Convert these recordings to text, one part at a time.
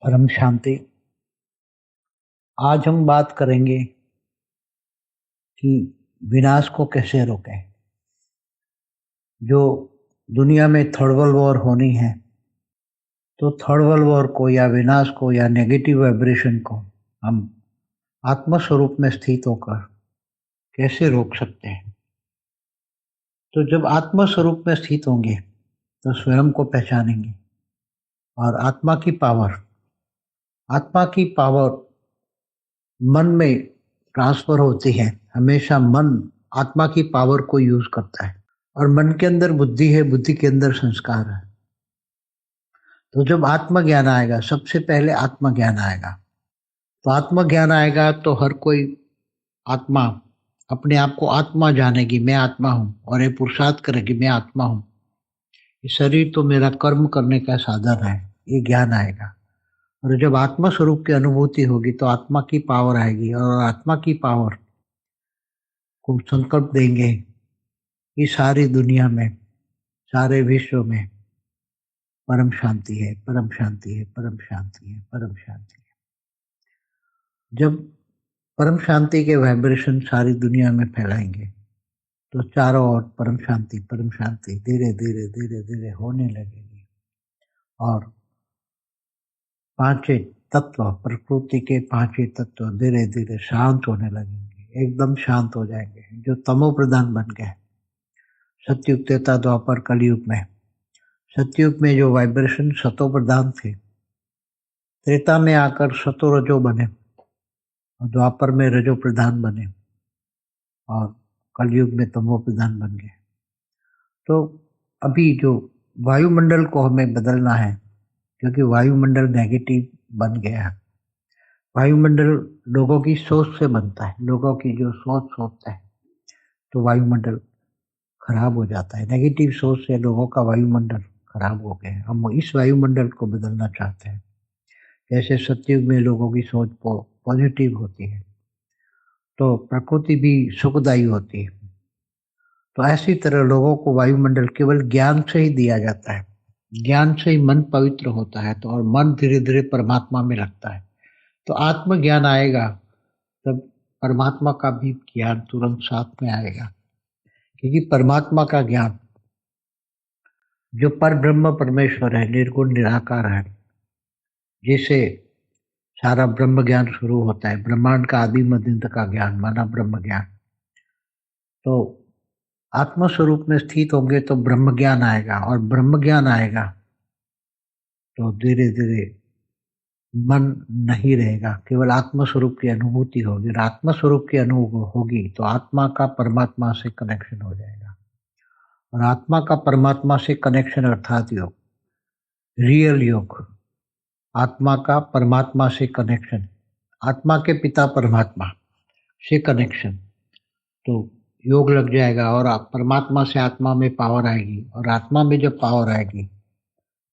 परम शांति। आज हम बात करेंगे कि विनाश को कैसे रोकें। जो दुनिया में थर्ड वर्ल्ड वॉर होनी है, तो थर्ड वर्ल्ड वॉर को या विनाश को या नेगेटिव वाइब्रेशन को हम आत्म स्वरूप में स्थित होकर कैसे रोक सकते हैं। तो जब आत्म स्वरूप में स्थित होंगे तो स्वयं को पहचानेंगे और आत्मा की पावर मन में ट्रांसफर होती है। हमेशा मन आत्मा की पावर को यूज करता है और मन के अंदर बुद्धि है, बुद्धि के अंदर संस्कार है। तो जब आत्मज्ञान आएगा, सबसे पहले आत्मज्ञान आएगा। तो आत्मज्ञान आएगा तो हर कोई आत्मा अपने आप को आत्मा जानेगी, मैं आत्मा हूं, और ये पुरुषार्थ करेगी, मैं आत्मा हूं, ये शरीर तो मेरा कर्म करने का साधन है। ये ज्ञान आएगा और जब आत्मा स्वरूप की अनुभूति होगी तो आत्मा की पावर आएगी और आत्मा की पावर को संकल्प देंगे कि सारी दुनिया में, सारे विश्व में परम शांति है, परम शांति है, परम शांति है, परम शांति है। जब परम शांति के वाइब्रेशन सारी दुनिया में फैलाएंगे तो चारों ओर परम शांति धीरे धीरे धीरे धीरे होने लगेगी और पांचों तत्व, प्रकृति के पांचों तत्व धीरे धीरे शांत होने लगेंगे, एकदम शांत हो जाएंगे। जो तमो प्रधान बन गए सतयुग, त्रेता, द्वापर, कलयुग में। सतयुग में जो वाइब्रेशन सतो प्रधान थे, त्रेता में आकर सतो रजो बने और द्वापर में रजो प्रधान बने और कलयुग में तमो प्रधान बन गए। तो अभी जो वायुमंडल को हमें बदलना है, क्योंकि वायुमंडल नेगेटिव बन गया है। वायुमंडल लोगों की सोच से बनता है। लोगों की जो सोच सोचता है तो वायुमंडल खराब हो जाता है। नेगेटिव सोच से लोगों का वायुमंडल खराब हो गया है। हम इस वायुमंडल को बदलना चाहते हैं। जैसे सतयुग में लोगों की सोच पॉजिटिव होती है तो प्रकृति भी सुखदायी होती है। तो ऐसी तरह लोगों को वायुमंडल केवल ज्ञान से ही दिया जाता है। ज्ञान से ही मन पवित्र होता है, तो और मन धीरे धीरे परमात्मा में लगता है। तो आत्मज्ञान आएगा तब परमात्मा का भी ज्ञान तुरंत साथ में आएगा, क्योंकि परमात्मा का ज्ञान, जो पर ब्रह्म परमेश्वर है, निर्गुण निराकार है, जिसे सारा ब्रह्म ज्ञान शुरू होता है, ब्रह्मांड का आदि मध्य अंत का ज्ञान माना ब्रह्म ज्ञान। तो आत्म स्वरूप में स्थित होंगे तो ब्रह्म ज्ञान आएगा और ब्रह्म ज्ञान आएगा तो धीरे धीरे मन नहीं रहेगा, केवल आत्म स्वरूप की अनुभूति होगी। और आत्म स्वरूप की अनुभूति होगी तो आत्मा का परमात्मा से कनेक्शन हो जाएगा और आत्मा का परमात्मा से कनेक्शन अर्थात योग, रियल योग। आत्मा का परमात्मा से कनेक्शन, आत्मा के पिता परमात्मा से कनेक्शन, तो योग लग जाएगा और परमात्मा से आत्मा में पावर आएगी और आत्मा में जब पावर आएगी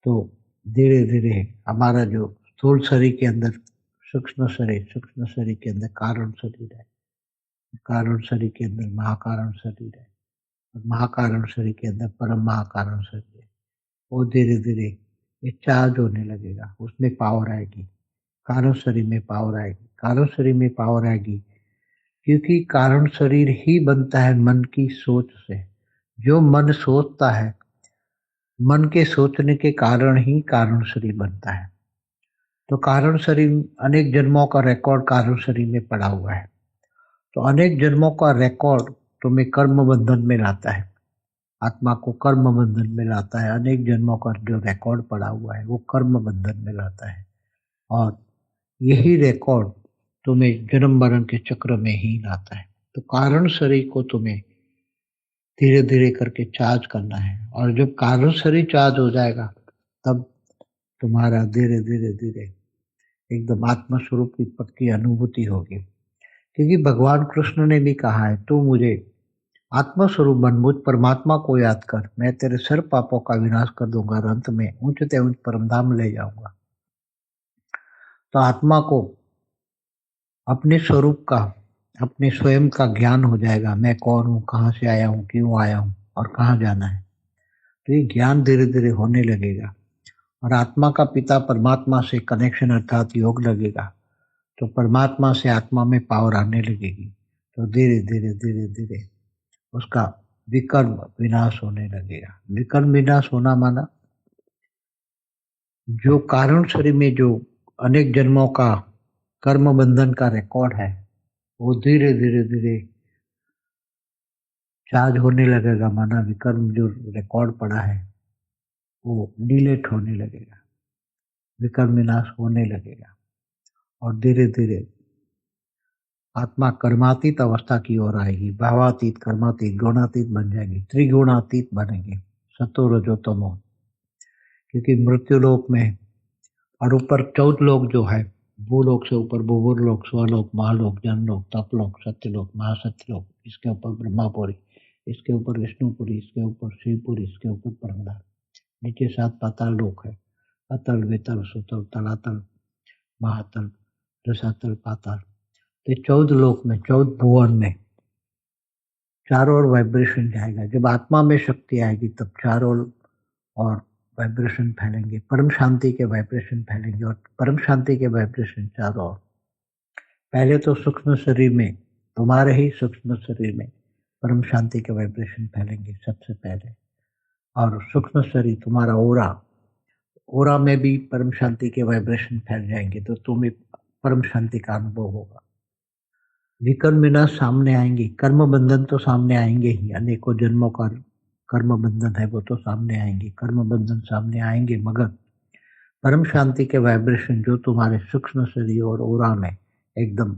तो धीरे धीरे हमारा जो स्थूल शरीर के अंदर सूक्ष्म शरीर के अंदर कारण शरीर है, कारण शरीर के अंदर महाकारण शरीर है और महाकारण शरीर के अंदर परम महाकारण शरीर है। वो धीरे धीरे ये चार्ज होने लगेगा, उसमें पावर आएगी। कारण शरीर में पावर आएगी, कारण शरीर में पावर आएगी, क्योंकि कारण शरीर ही बनता है मन की सोच से। जो मन सोचता है, मन के सोचने के कारण ही कारण शरीर बनता है। तो कारण शरीर, अनेक जन्मों का रिकॉर्ड कारण शरीर में पड़ा हुआ है। तो अनेक जन्मों का रिकॉर्ड तुम्हें कर्म बंधन में लाता है, आत्मा को कर्म बंधन में लाता है। अनेक जन्मों का जो रिकॉर्ड पड़ा हुआ है वो कर्म बंधन में लाता है और यही रिकॉर्ड तुम्हें जन्म मरण के चक्र में ही लाता है। तो कारण शरीर को तुम्हें धीरे धीरे करके चार्ज करना है और जब कारण शरीर चार्ज हो जाएगा तब तुम्हारा धीरे धीरे धीरे एकदम आत्म स्वरूप की पक्की अनुभूति होगी। क्योंकि भगवान कृष्ण ने भी कहा है, तू मुझे आत्म स्वरूप बन, मुझ परमात्मा को याद कर, मैं तेरे सर पापों का विनाश कर दूंगा और अंत में ऊंचते ऊंच परमधाम ले जाऊंगा। तो आत्मा को अपने स्वरूप का, अपने स्वयं का ज्ञान हो जाएगा। मैं कौन हूँ, कहाँ से आया हूँ, क्यों आया हूँ और कहाँ जाना है। तो ये ज्ञान धीरे धीरे होने लगेगा और आत्मा का पिता परमात्मा से कनेक्शन अर्थात योग लगेगा, तो परमात्मा से आत्मा में पावर आने लगेगी, तो धीरे धीरे धीरे धीरे उसका विकर्म विनाश होने लगेगा। विकर्म विनाश होना माना जो कारण शरीर में जो अनेक जन्मों का कर्म बंधन का रिकॉर्ड है, वो धीरे धीरे धीरे चार्ज होने लगेगा। माना विकर्म जो रिकॉर्ड पड़ा है वो डिलीट होने लगेगा, विकर्म विनाश होने लगेगा और धीरे धीरे आत्मा कर्मातीत अवस्था की ओर आएगी। भावातीत, कर्मातीत, गुणातीत बन जाएगी, त्रिगुणातीत बनेंगे, सतो रजो तमो। क्योंकि मृत्यु लोक में और ऊपर 14 लोक जो है, भूलोक से ऊपर भूलोक, स्वलोक, महालोक, जनलोक, तपलोक, सत्यलोक, महासत्यलोक, इसके ऊपर ब्रह्मापुरी, इसके ऊपर विष्णुपुरी, इसके ऊपर शिवपुरी, इसके ऊपर परमधाम, नीचे 7 पाताल लोक है, अतल, वितल, सुतल, तलातल, महातल, रसातल, पाताल। तो 14 लोक में, 14 भुवन में चारों ओर वाइब्रेशन जाएगा। जब आत्मा में शक्ति आएगी तब चारों ओर वाइब्रेशन फैलेंगे, परम शांति के वाइब्रेशन फैलेंगे और परम शांति के वाइब्रेशन चारों ओर। पहले तो सूक्ष्म शरीर में, तुम्हारे ही सूक्ष्म शरीर में परम शांति के वाइब्रेशन फैलेंगे सबसे पहले, और सूक्ष्म शरीर तुम्हारा ओरा, ओरा में भी परम शांति के वाइब्रेशन फैल जाएंगे, तो तुम्हें परम शांति का अनुभव होगा। विकर्म विनाश सामने आएंगे, कर्म बंधन तो सामने आएंगे ही, अनेकों जन्मों का कर्म बंधन है वो तो सामने आएंगे, कर्म बंधन सामने आएंगे, मगर परम शांति के वाइब्रेशन जो तुम्हारे सूक्ष्म शरीर और ओरा में एकदम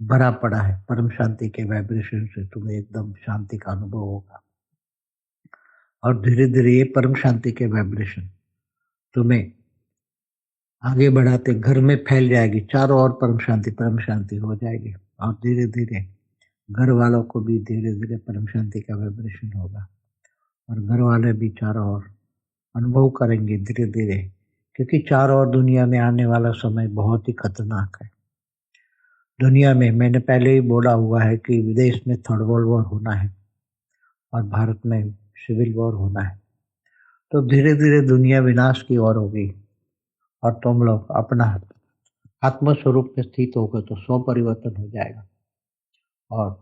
भरा पड़ा है, परम शांति के वाइब्रेशन से तुम्हें एकदम शांति का अनुभव होगा। और धीरे धीरे ये परम शांति के वाइब्रेशन तुम्हें आगे बढ़ाते घर में फैल जाएगी, चारों ओर परम शांति हो जाएगी और धीरे धीरे घर वालों को भी धीरे धीरे परम शांति का वाइब्रेशन होगा और घर वाले भी चारों ओर अनुभव करेंगे धीरे धीरे। क्योंकि चारों ओर दुनिया में आने वाला समय बहुत ही खतरनाक है। दुनिया में मैंने पहले ही बोला हुआ है कि विदेश में थर्ड वर्ल्ड वॉर होना है और भारत में सिविल वॉर होना है। तो धीरे धीरे दुनिया विनाश की ओर होगी और तुम लोग अपना आत्म स्वरूप में स्थित होकर तो स्व परिवर्तन हो जाएगा और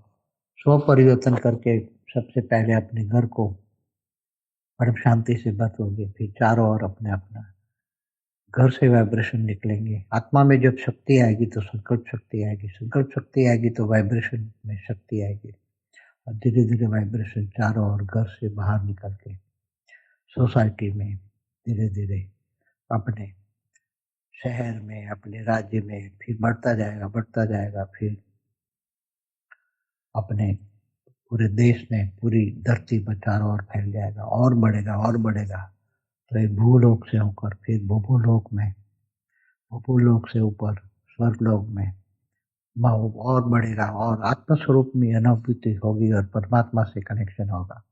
स्व परिवर्तन करके सबसे पहले अपने घर को परम शांति से बचोगे, फिर चारों ओर अपने अपना घर से वाइब्रेशन निकलेंगे। आत्मा में जब शक्ति आएगी तो संकल्प शक्ति आएगी, संकल्प शक्ति आएगी तो वाइब्रेशन में शक्ति आएगी और धीरे धीरे वाइब्रेशन चारों ओर घर से बाहर निकल के सोसाइटी में, धीरे धीरे अपने शहर में, अपने राज्य में, फिर बढ़ता जाएगा, बढ़ता जाएगा, फिर अपने पूरे देश में, पूरी धरती पर चारों ओर फैल जाएगा और बढ़ेगा और बढ़ेगा। तो एक भूलोक से होकर फिर भूभूलोक में, भूभूलोक से ऊपर स्वर्गलोक में भाव और बढ़ेगा और आत्म स्वरूप में अनुभूति होगी और परमात्मा से कनेक्शन होगा,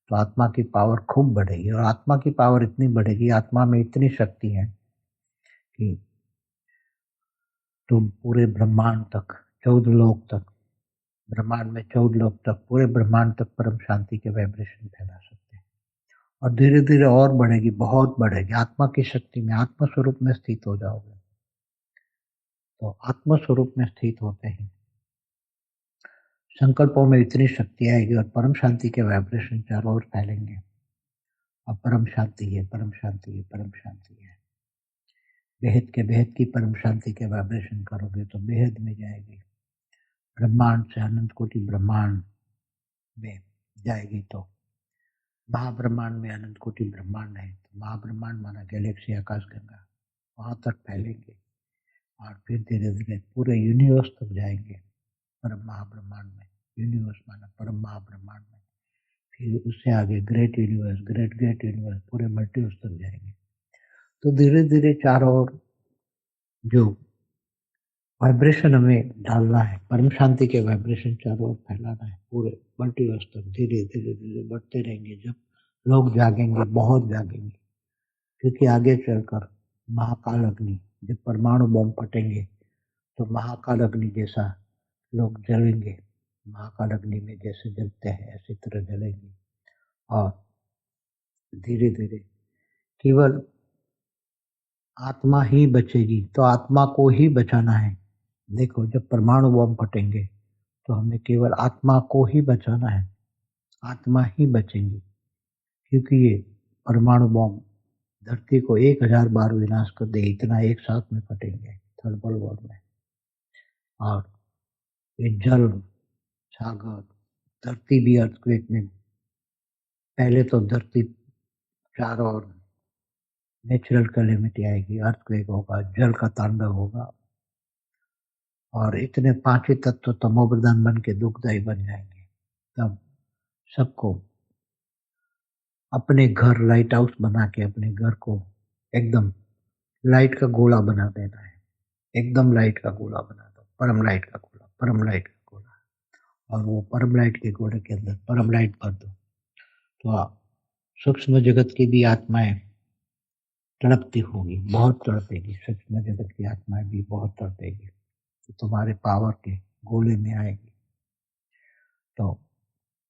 तो आत्मा की पावर खूब बढ़ेगी और आत्मा की पावर इतनी बढ़ेगी, आत्मा में इतनी शक्ति है कि तुम पूरे ब्रह्मांड तक, 14 लोक तक, ब्रह्मांड में 14 लोक तक, पूरे ब्रह्मांड तक परम शांति के वाइब्रेशन फैला सकते हैं और धीरे धीरे और बढ़ेगी, बहुत बढ़ेगी। आत्मा की शक्ति में आत्म स्वरूप में स्थित हो जाओगे, तो आत्म स्वरूप में स्थित होते ही संकल्पों में इतनी शक्ति आएगी और परम शांति के वाइब्रेशन चारों ओर फैलेंगे और परम शांति है, परम शांति है, परम शांति है। बेहद के बेहद की परम शांति के वाइब्रेशन करोगे तो बेहद में जाएगी, ब्रह्मांड से अनंत कोटि ब्रह्मांड में जाएगी तो महाब्रह्मांड में अनंत कोटि ब्रह्मांड है, तो महाब्रह्मांड माना गैलेक्सी, आकाश गंगा, वहां तक फैलेंगे और फिर धीरे धीरे पूरे यूनिवर्स तक जाएंगे, परम महाब्रह्मांड में। यूनिवर्स माना परम महाब्रह्मांड में, फिर उससे आगे great universe, great great universe, पूरे मल्टीवर्स तक जाएंगे। तो धीरे धीरे चारों ओर जो वाइब्रेशन हमें डालना है, परम शांति के वाइब्रेशन चारों ओर फैलाना है, पूरे मल्टीवर्स तक धीरे धीरे धीरे बढ़ते रहेंगे। जब लोग जागेंगे, बहुत जागेंगे, क्योंकि आगे चलकर महाकाल अग्नि, जब परमाणु बम फटेंगे तो महाकाल अग्नि जैसा लोग जलेंगे, महाकाल अग्नि में जैसे जलते हैं ऐसी तरह जलेंगे और धीरे धीरे केवल आत्मा ही बचेगी, तो आत्मा को ही बचाना है। देखो, जब परमाणु बम फटेंगे तो हमें केवल आत्मा को ही बचाना है, आत्मा ही बचेंगी, क्योंकि ये परमाणु बम धरती को 1000 बार विनाश कर दे, इतना एक साथ में फटेंगे थर्ड वर्ल्ड वॉर में। और ये जल, सागर, धरती भी अर्थक्वेक में, पहले तो धरती चारों ओर नेचुरल कैलेमिटी आएगी, अर्थक्वेक होगा, जल का तांडव होगा, और इतने पांचों तत्व तमोप्रधान बन के दुखदायी बन जाएंगे। तब सबको अपने घर लाइट हाउस बना के अपने घर को एकदम लाइट का गोला बना देना है, एकदम लाइट का गोला बना दो, परम लाइट का गोला, परम लाइट का गोला, और वो परम लाइट के गोले के अंदर परम लाइट भर दो। तो आप सूक्ष्म जगत की भी आत्माएं तड़पती होगी, बहुत तड़पेगी, सूक्ष्म जगत की आत्माएं भी बहुत तड़पेगी, तो तुम्हारे पावर के गोले में आएगी, तो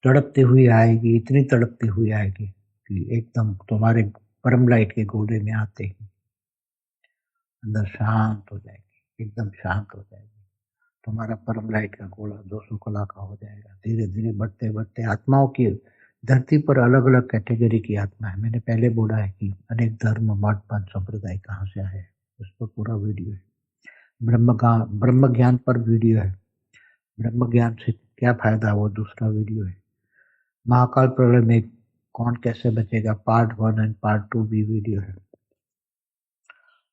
तड़पती हुई आएगी, इतनी तड़पती हुई आएगी कि एकदम तुम्हारे परम लाइट के गोले में आते ही अंदर शांत हो जाएगी, एकदम शांत हो जाएगी। तुम्हारा परम लाइट का गोला 200 कला का हो जाएगा। धीरे धीरे बढ़ते बढ़ते आत्माओं की धरती पर अलग अलग कैटेगरी की आत्मा है। मैंने पहले बोला है कि अनेक धर्म, मठ, पंथ, संप्रदाय कहाँ से आए, उस पर पूरा वीडियो है। ब्रह्म ज्ञान पर वीडियो है, ब्रह्म ज्ञान से क्या फायदा, वो दूसरा वीडियो है। महाकाल प्रलय में कौन कैसे बचेगा, पार्ट 1 एंड पार्ट 2 भी वीडियो है।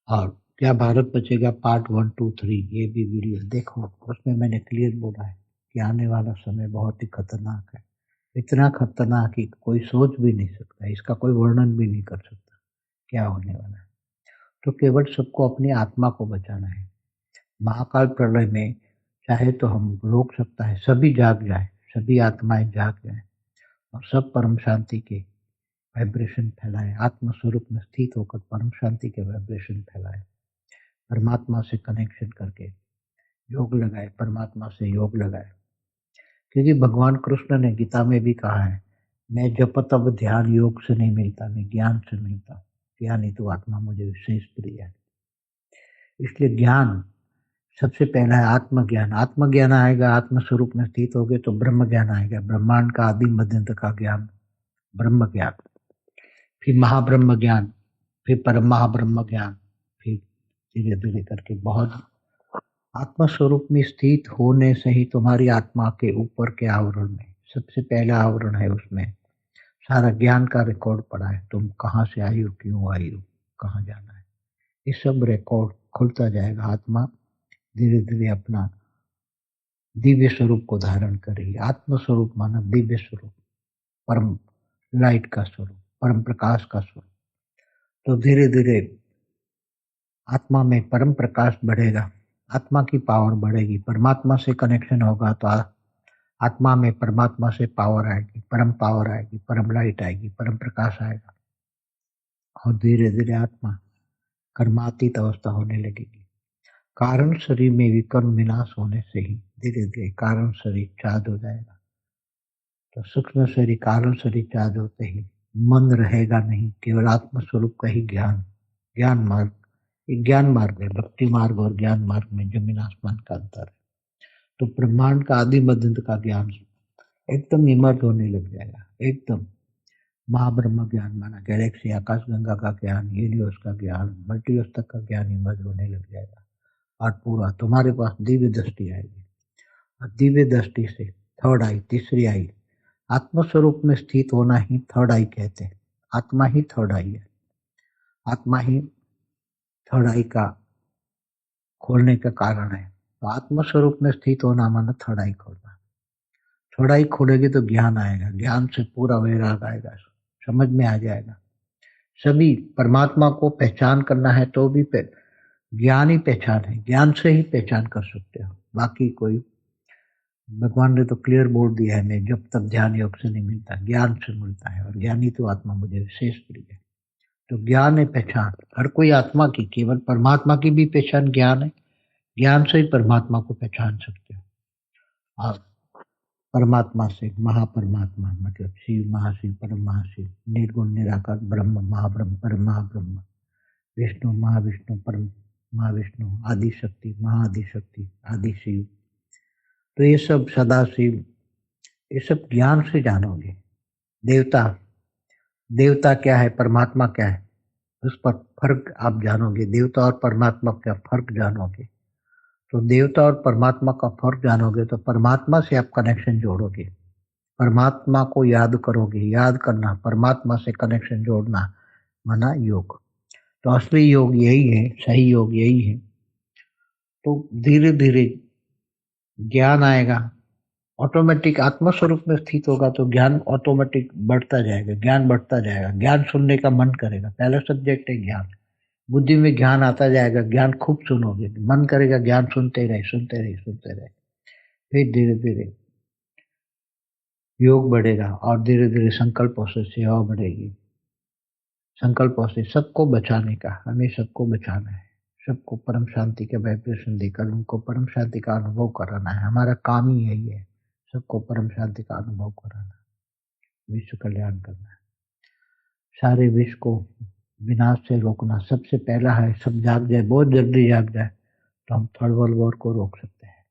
और क्या भारत बचेगा, पार्ट 1, 2, 3, ये भी वीडियो देखो। उसमें मैंने क्लियर बोला है कि आने वाला समय बहुत ही खतरनाक है, इतना खतरनाक कि कोई सोच भी नहीं सकता, इसका कोई वर्णन भी नहीं कर सकता क्या होने वाला है। तो केवल सबको अपनी आत्मा को बचाना है। महाकाल प्रलय में चाहे तो हम रोक सकता है, सभी जाग जाए, सभी आत्माएं जाग जाए और सब परम शांति के वाइब्रेशन फैलाए, आत्म स्वरूप में स्थित होकर परम शांति के वाइब्रेशन फैलाए, परमात्मा से कनेक्शन करके योग लगाए, परमात्मा से योग लगाए। क्योंकि भगवान कृष्ण ने गीता में भी कहा है, मैं जप तप ध्यान योग से नहीं मिलता, मैं ज्ञान से मिलता हूँ, ज्ञानी तो आत्मा मुझे विशेष प्रिय है। इसलिए ज्ञान सबसे पहला है आत्मज्ञान। आत्मज्ञान आएगा, आत्म स्वरूप में स्थित हो गए तो ब्रह्म ज्ञान आएगा, ब्रह्मांड का आदि मध्यंत का ज्ञान, ब्रह्म ज्ञान, फिर महाब्रह्म ज्ञान, फिर परम महाब्रह्म ज्ञान, फिर धीरे धीरे करके बहुत आत्मा स्वरूप में स्थित होने से ही तुम्हारी आत्मा के ऊपर के आवरण में सबसे पहला आवरण है, उसमें सारा ज्ञान का रिकॉर्ड पड़ा है। तुम कहाँ से आई हो, क्यों आई हो, कहाँ जाना है, ये सब रिकॉर्ड खुलता जाएगा। आत्मा धीरे धीरे अपना दिव्य स्वरूप को धारण करेगी। आत्म स्वरूप माना दिव्य स्वरूप, परम लाइट का स्वरूप, परम प्रकाश का स्वरूप। तो धीरे धीरे आत्मा में परम प्रकाश बढ़ेगा, आत्मा की पावर बढ़ेगी, परमात्मा से कनेक्शन होगा तो आत्मा में परमात्मा से पावर आएगी, परम पावर आएगी, परम लाइट आएगी, परम प्रकाश आएगा, और धीरे धीरे आत्मा कर्मातीत अवस्था होने लगेगी। कारण शरीर में विकर्म विनाश होने से ही धीरे धीरे कारण शरीर चार्ज हो जाएगा। तो सूक्ष्म शरीर, कारण शरीर चार्ज होते ही मन रहेगा नहीं, केवल आत्म स्वरूप का ही ज्ञान, ज्ञान मार्ग, एक ज्ञान मार्ग है, भक्ति मार्ग और ज्ञान मार्ग में जमीन आसमान का अंतर है। तो ब्रह्मांड का आदि मध्यंत का ज्ञान एकदम इमर्ज होने लग जाएगा, एकदम महाब्रह्म ज्ञान माना गैलेक्सी आकाश गंगा का ज्ञान, यूनिवर्स का ज्ञान, मल्टीवर्स तक का ज्ञान इमर्ज होने लग जाएगा, और पूरा तुम्हारे पास दिव्य दृष्टि आएगी। और दिव्य दृष्टि से थर्ड आई, तीसरी आई, आत्मस्वरूप में स्थित होना ही थर्ड आई कहते हैं। आत्मा ही थर्ड आई है, आत्मा ही थर्ड आई का खोलने का कारण है। तो आत्मस्वरूप में स्थित होना माना थर्ड आई खोलना। थर्ड आई खोलेगी तो ज्ञान आएगा, ज्ञान से पूरा वैराग आएगा, समझ में आ जाएगा। सभी परमात्मा को पहचान करना है तो भी ज्ञान ही पहचान है, ज्ञान से ही पहचान कर सकते हो, बाकी कोई, भगवान ने तो क्लियर बोल दिया है, मैं जब तक ध्यान योग से नहीं मिलता, ज्ञान से मिलता है, और ज्ञानी तो आत्मा मुझे विशेष प्रिय है। तो ज्ञान है पहचान हर कोई आत्मा की, केवल परमात्मा की भी पहचान ज्ञान है, ज्ञान से ही परमात्मा को पहचान सकते हो। और परमात्मा से महापरमात्मा मतलब शिव, महाशिव, परम महाशिव, निर्गुण निराकार ब्रह्म, महाब्रह्म, परम महाब्रह्म, विष्णु, महाविष्णु, परम महाविष्णु, आदि शक्ति, महाआदि शक्ति, आदि शिव। तो ये सब सदाशिव, ये सब ज्ञान से जानोगे। देवता, देवता क्या है, परमात्मा क्या है, उस पर फर्क आप जानोगे। देवता और परमात्मा का फर्क जानोगे, तो देवता और परमात्मा का फर्क जानोगे तो परमात्मा से आप कनेक्शन जोड़ोगे, परमात्मा को याद करोगे। याद करना, परमात्मा से कनेक्शन जोड़ना माना योग। तो असली योग यही है, सही योग यही है। तो धीरे धीरे ज्ञान आएगा, ऑटोमेटिक आत्मस्वरूप में स्थित होगा तो ज्ञान ऑटोमेटिक बढ़ता जाएगा, ज्ञान बढ़ता जाएगा, ज्ञान सुनने का मन करेगा। पहला सब्जेक्ट है ज्ञान, बुद्धि में ज्ञान आता जाएगा, ज्ञान खूब सुनोगे, मन करेगा ज्ञान सुनते रहे, सुनते रहे, सुनते रहे। फिर धीरे धीरे योग बढ़ेगा और धीरे धीरे संकल्पों से सेवा बढ़ेगी। संकल्पों से सबको बचाने का, हमें सबको बचाना है, सबको परम शांति के वाइब्रेशन देकर उनको परम शांति का अनुभव कराना है। हमारा काम ही यही है, सबको परम शांति का अनुभव कराना, विश्व कल्याण करना है, सारे विश्व को विनाश से रोकना। सबसे पहला है सब जाग जाए, बहुत जल्दी जाग जाए तो हम थर्ड वर्ल्ड वॉर को रोक सकते हैं।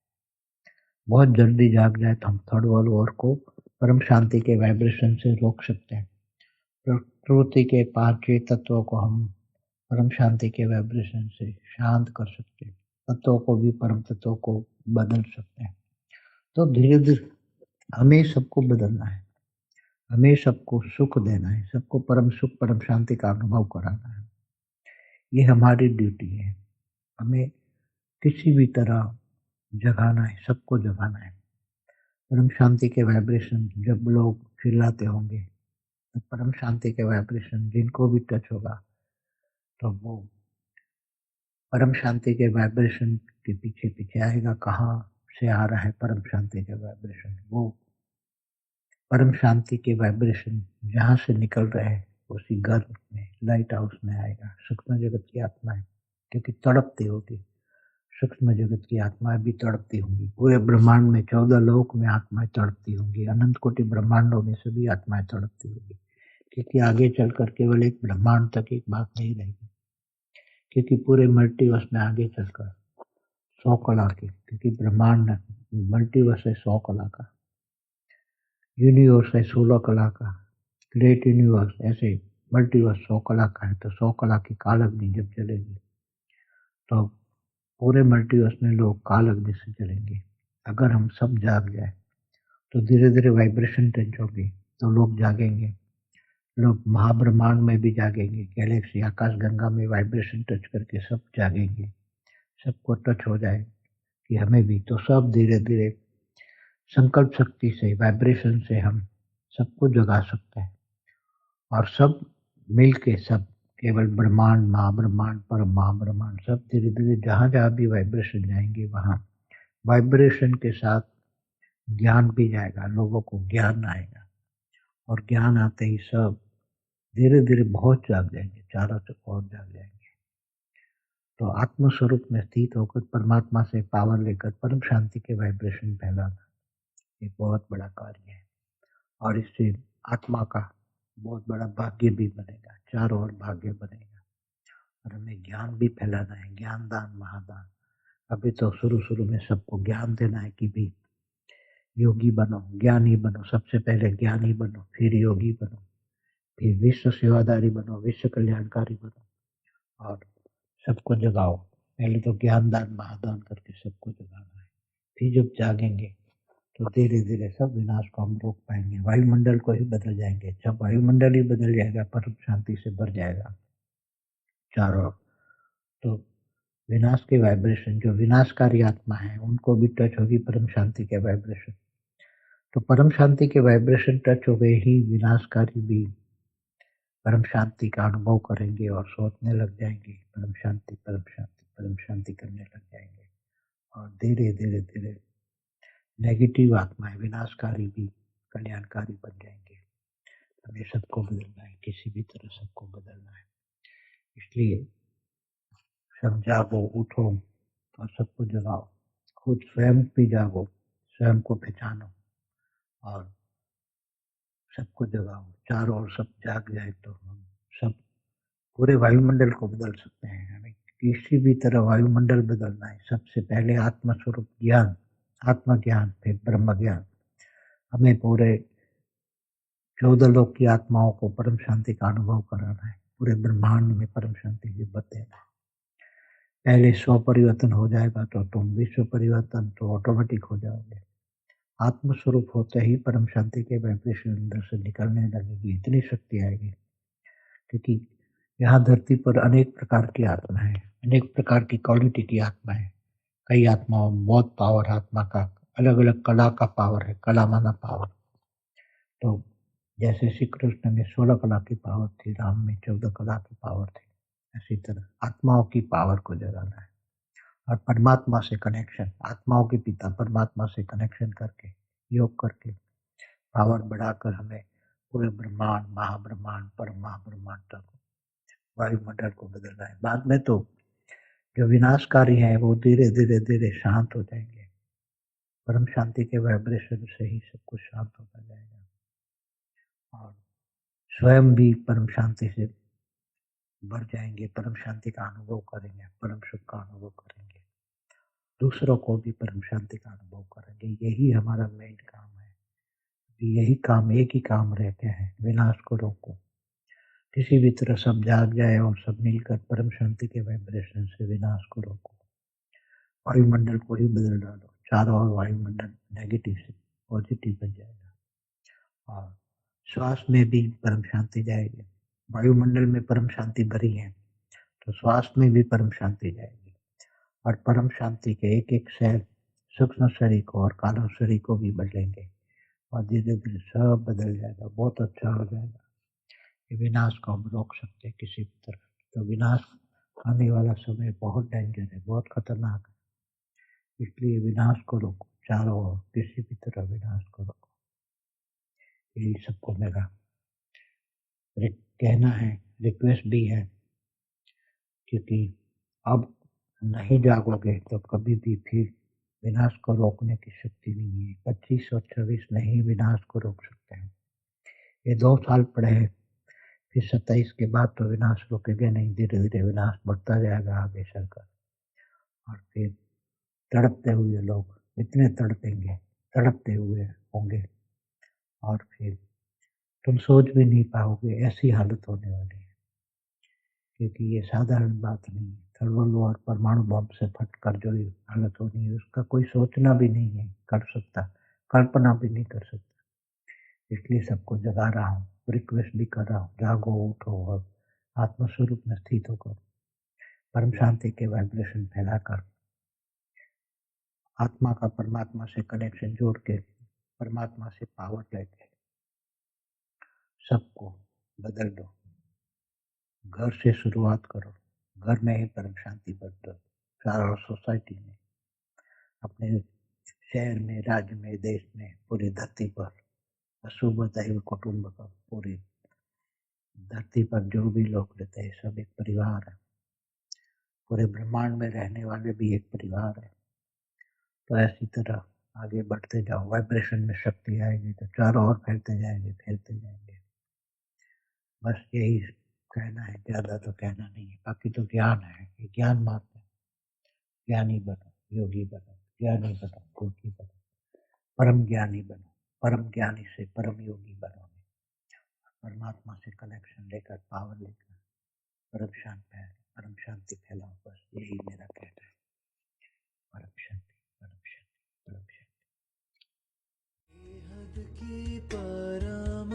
बहुत जल्दी जाग जाए तो हम थर्ड वर्ल्ड वॉर को परम शांति के वाइब्रेशन से रोक सकते हैं। प्रकृति के पांचवें तत्वों को हम परम शांति के वाइब्रेशन से शांत कर सकते हैं, तत्वों को भी परम तत्वों को बदल सकते हैं। तो धीरे धीरे हमें सबको बदलना है, हमें सबको सुख देना है, सबको परम सुख परम शांति का अनुभव कराना है। ये हमारी ड्यूटी है, हमें किसी भी तरह जगाना है, सबको जगाना है। परम शांति के वाइब्रेशन जब लोग चिल्लाते होंगे तो परम शांति के वाइब्रेशन जिनको भी टच होगा तो वो परम शांति के वाइब्रेशन के पीछे पीछे आएगा। कहाँ से आ रहा है परम शांति के वाइब्रेशन, वो परम शांति के वाइब्रेशन जहाँ से निकल रहे हैं उसी घर में, लाइट हाउस में आएगा। सूक्ष्म जगत की आत्माएं क्योंकि तड़पती होगी, सूक्ष्म जगत की आत्माएं भी तड़पती होंगी। पूरे ब्रह्मांड में 14 लोक में आत्माएं तड़पती होंगी, अनंत कोटि ब्रह्मांडों में सभी आत्माएं तड़पती होंगी। क्योंकि आगे चलकर केवल एक ब्रह्मांड तक एक बात नहीं रहेगी, क्योंकि पूरे मल्टीवर्स में आगे चलकर 100 कला की, क्योंकि ब्रह्मांड मल्टीवर्स है 100 कला का, यूनिवर्स है 16 कला का, ग्रेट यूनिवर्स ऐसे मल्टीवर्स 100 कला का है। तो 100 कला की काल अग्नि जब चलेगी तो पूरे मल्टीवर्स में लोग काल अग्नि से चलेंगे। अगर हम सब जाग जाए तो धीरे धीरे वाइब्रेशन टच होगी तो लोग जागेंगे, लोग महाब्रह्मांड में भी जागेंगे, गैलेक्सी आकाश गंगा में वाइब्रेशन टच करके सब जागेंगे, सबको टच हो जाए कि हमें भी। तो सब धीरे धीरे संकल्प शक्ति से, वाइब्रेशन से हम सबको जगा सकते हैं और सब मिल के, सब केवल ब्रह्मांड, महाब्रह्मांड, परम महाब्रह्मांड, सब धीरे धीरे जहाँ जहाँ भी वाइब्रेशन जाएंगे वहाँ वाइब्रेशन के साथ ज्ञान भी जाएगा, लोगों को ज्ञान आएगा और ज्ञान आते ही सब धीरे धीरे बहुत जाग जाएंगे, चारों से और जाग जाएंगे। तो आत्म स्वरूप में स्थित होकर परमात्मा से पावर लेकर परम शांति के वाइब्रेशन फैलाना ये बहुत बड़ा कार्य है और इससे आत्मा का बहुत बड़ा भाग्य भी बनेगा, चारों ओर भाग्य बनेगा। और हमें ज्ञान भी फैलाना है, ज्ञान दान महादान। अभी तो शुरू शुरू में सबको ज्ञान देना है कि भी योगी बनो, ज्ञानी बनो, सबसे पहले ज्ञानी बनो, फिर योगी बनो, फिर विश्व सेवादारी बनो, विश्व कल्याणकारी बनो और सबको जगाओ। पहले तो ज्ञान दान महादान करके सबको जगाना है, फिर जब जागेंगे तो धीरे धीरे सब विनाश को हम रोक पाएंगे, वायुमंडल को ही बदल जाएंगे। जब वायुमंडल ही बदल जाएगा, परम शांति से भर जाएगा चारों, तो विनाश के वाइब्रेशन, जो विनाशकारी आत्मा है उनको भी टच होगी परम शांति के वाइब्रेशन। तो परम शांति के वाइब्रेशन टच हो गए ही विनाशकारी भी परम शांति का अनुभव करेंगे और सोचने लग जाएंगे परम शांति, परम शांति, परम शांति करने लग जाएंगे और धीरे धीरे धीरे नेगेटिव आत्माएं, विनाशकारी भी कल्याणकारी बन जाएंगे। हमें सबको बदलना है, किसी भी तरह सबको बदलना है। इसलिए सब जागो, उठो और सबको जगाओ, खुद स्वयं भी जागो, स्वयं को पहचानो और सबको जगाओ। चारों ओर सब जाग जाए तो हम सब पूरे वायुमंडल को बदल सकते हैं। हमें किसी भी तरह वायुमंडल बदलना है, सबसे पहले आत्मस्वरूप ज्ञान, आत्मज्ञान, फिर ब्रह्म ज्ञान। हमें पूरे 14 लोक की आत्माओं को परम शांति का अनुभव कराना है, पूरे ब्रह्मांड में परम शांति की बतेना है। पहले स्व परिवर्तन हो जाएगा तो तुम विश्व परिवर्तन तो ऑटोमेटिक हो जाओगे। आत्मस्वरूप होते ही परम शांति के वाइब्रेशन अंदर से निकलने लगेगी, इतनी शक्ति आएगी। क्योंकि यहाँ धरती पर अनेक प्रकार की आत्मा है, अनेक प्रकार की क्वालिटी की आत्मा है। कई आत्माओं में बहुत पावर, आत्मा का अलग अलग कला का पावर है, कला माना पावर। तो जैसे श्री कृष्ण में 16 कला की पावर थी, राम में 14 कला की पावर थी, इसी तरह आत्माओं की पावर को जगाना है और परमात्मा से कनेक्शन, आत्माओं के पिता परमात्मा से कनेक्शन करके, योग करके पावर बढ़ाकर हमें पूरे ब्रह्मांड, महाब्रह्मांड, परम महाब्रह्मांड तक वायुमंडल को बदलना है। बाद में तो जो विनाशकारी है वो धीरे धीरे धीरे शांत हो जाएंगे। परम शांति के वाइब्रेशन से ही सब कुछ शांत होता जाएगा और स्वयं भी परम शांति से बढ़ जाएंगे, परम शांति का अनुभव करेंगे, परम सुख का अनुभव करेंगे, दूसरों को भी परम शांति का अनुभव करेंगे। यही हमारा मेन काम है। यही काम, एक ही काम रहते हैं, विनाश को रोको। किसी भी तरह सब जाग जाए और सब मिलकर परम शांति के वाइब्रेशन से विनाश को रोको। वायुमंडल को ही बदल डालो, चारों ओर वायुमंडल नेगेटिव से पॉजिटिव बन जाएगा और श्वास में भी परम शांति जाएगी। वायुमंडल में परम शांति भरी है तो श्वास में भी परम शांति जाएगी और परम शांति के एक एक सेल सूक्ष्म शरीर को और कारण शरीर को भी बदलेंगे और धीरे धीरे सब बदल जाएगा, बहुत अच्छा हो जाएगा। ये विनाश को हम रोक सकते हैं किसी भी तरह। तो विनाश आने वाला समय बहुत डेंजर है, बहुत खतरनाक है, इसलिए विनाश को रोको, चारों ओर किसी भी तरह विनाश को रोको। यही सबको मेरा कहना है, रिक्वेस्ट भी है, क्योंकि अब नहीं जागोगे तो कभी भी फिर विनाश को रोकने की शक्ति नहीं है। 25 और 26 नहीं विनाश को रोक सकते हैं। ये 2 साल पड़े हैं, फिर 27 के बाद तो विनाश रोकेंगे नहीं, धीरे धीरे विनाश बढ़ता जाएगा आगे चलकर और फिर तड़पते हुए लोग इतने तड़पेंगे, तड़पते हुए होंगे और फिर तुम सोच भी नहीं पाओगे, ऐसी हालत होने वाली है। क्योंकि ये साधारण बात नहीं है। थर्मल और परमाणु बम से फटकर जो हालत होनी है उसका कोई सोचना भी नहीं है कर सकता, कल्पना भी नहीं कर सकता। इसलिए सबको जगा रहा हूँ, रिक्वेस्ट भी कर रहा हूँ, जागो, उठो और आत्मस्वरूप में स्थित होकर परम शांति के वाइब्रेशन फैलाकर आत्मा का परमात्मा से कनेक्शन जोड़ के परमात्मा से पावर लेके सबको बदल दो। घर से शुरुआत करो, घर में ही परम शांति बदलो, सारा सोसाइटी में, अपने शहर में, राज्य में, देश में, पूरी धरती पर, अशुभ दैव कुटुंब का, पूरी धरती पर जो भी लोग रहते हैं सब एक परिवार है। पूरे ब्रह्मांड में रहने वाले भी एक परिवार है। तो ऐसी तरह आगे बढ़ते जाओ, वाइब्रेशन में शक्ति आएगी तो चारों ओर फैलते जाएंगे, फैलते जाएंगे। बस यही कहना है, ज्यादा तो कहना नहीं है। बाकी तो ज्ञान है, ये ज्ञान मात्र है। ज्ञानी बनो, योगी बनो, ज्ञानी बनो, योगी बनो, परम ज्ञानी बनो, परम ज्ञानी से परम योगी बनो। परमात्मा से कनेक्शन लेकर, पावर लेकर परम शांति फैलाओ। बस यही मेरा कहना है। परम शांति, परम शांति, परम शांति। की परम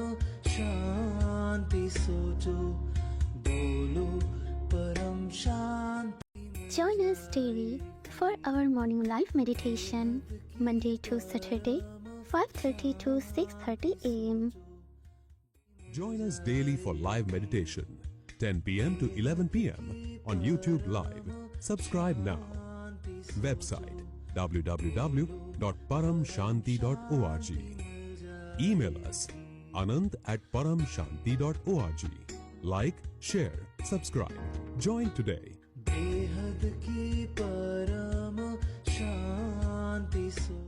शांति सोचो, बोलो परम शांति। Join us daily for our morning live meditation, Monday to Saturday, 5:30 to 6:30 a.m. Join us daily for live meditation, 10 p.m. to 11 p.m. on YouTube Live. Subscribe now. Website www.paramshanti.org. Email us anant@paramshanti.org. Like, share, subscribe. Join today. बेहद की परम शांति सो